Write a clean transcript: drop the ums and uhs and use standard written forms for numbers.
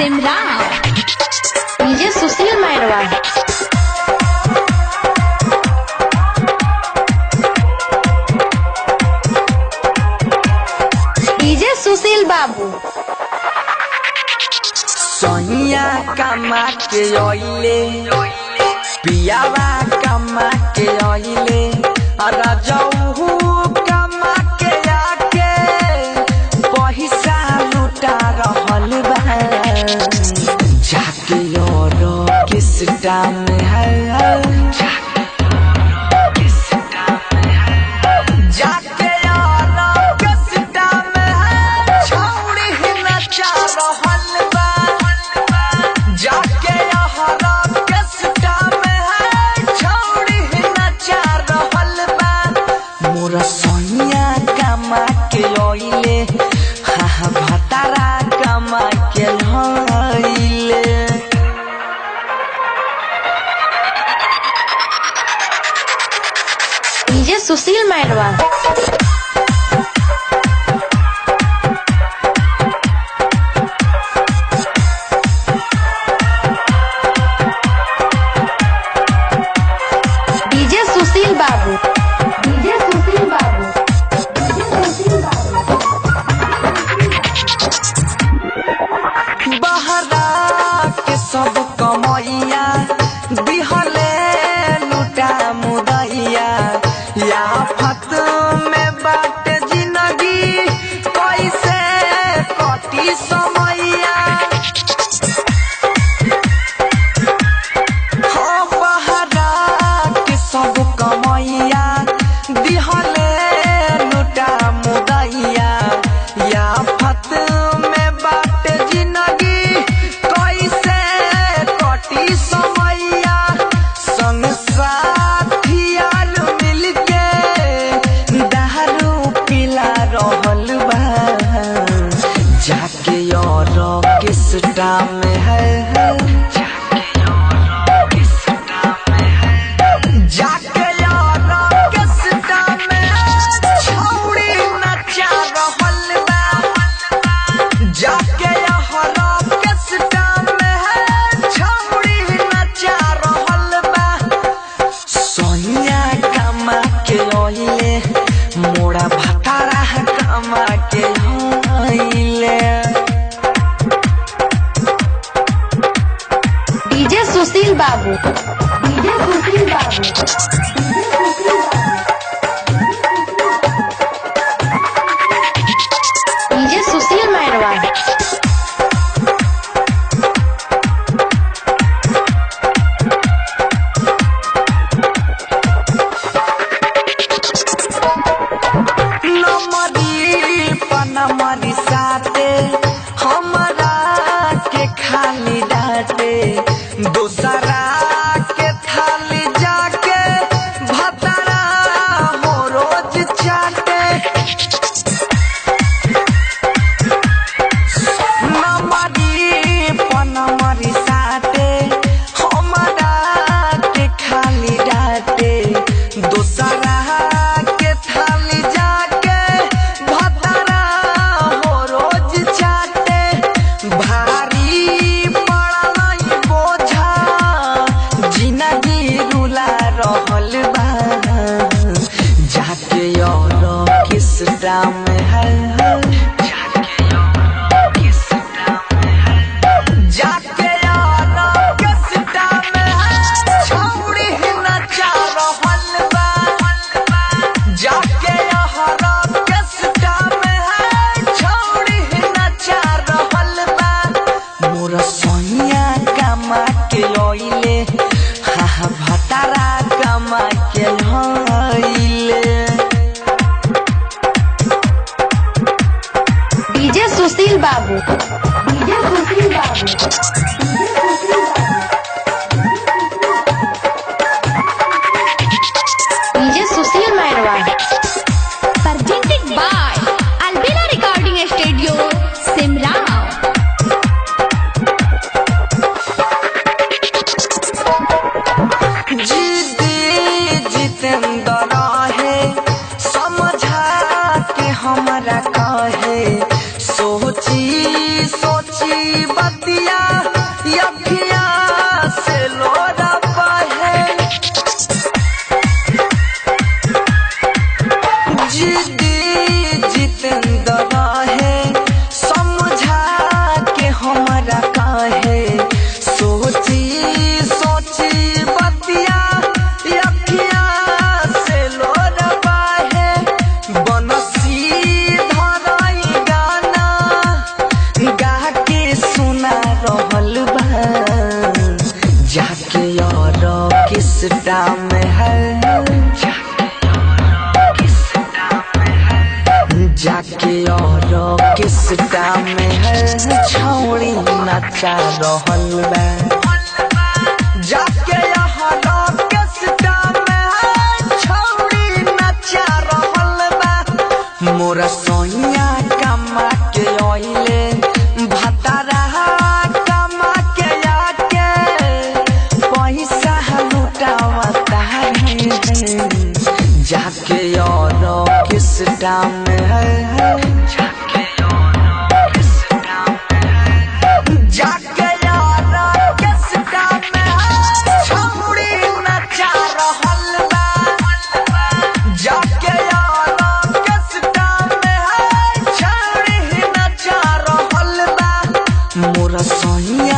Simrao DJ Sushil Mairwa. DJ Sushil बाबू। सोनिया कमा के ओइले पियावा कमा के ओइले राजाऊ कमा के आके पैसा लुटा रहल बा जाके और किस टाइम है सोनिया कमा के ओइले भतारा कमा के लइले। डीजे सुशील मैरवा। डीजे सुशील बाबू। डीजे सुशील बाबू। बहरा के सब कमैया दिहले लुटा मुदैया या फत में बाट जिंदगी कैसे कटी समैया। हाँ बहरा के सब कमैया दिहले लुटा मुदैया या फत में बाट जिंदगी कैसे कटी समैया। संग साथियाल मिलके दारू पिला रहल बा जाके और किस टाइम है जाके और किस टाइम छौड़ी नचा रहल बा जाके और किस टाइम छौड़ी नचा रहल बा। सोनिया कमा के ओइले मोड़ा भतारा कमा के ओइले। डीजे सुशील बाबू। डीजे सुशील बाबू। डीजे सुशील मैरवा। नमरी पनमरी साथे हमरा के खाली डांटे दूसरा बतिया अखिया से लोरा बहे जिद्दी जितेंद्र है समझा के हमरा काहे सोची सोची बतिया अखिया से लोरा बहे बनसी धराई गाना गा के सुना रहल बा जाके और किस टाइम है जाके और किस टाइम है छौड़ी नचा रहल बा जाके और किस टाइम है छौड़ी नचा रहल बा मोरा सोनिया कमा के ओइले भतारा कमा के आके पैसा लुटावता है जाके और किस टाइम है जाके और किस टाइम है छौड़ी नचा रहल बा जाके और किस टाइम है छौड़ी नचा रहल बा मोरा सोनिया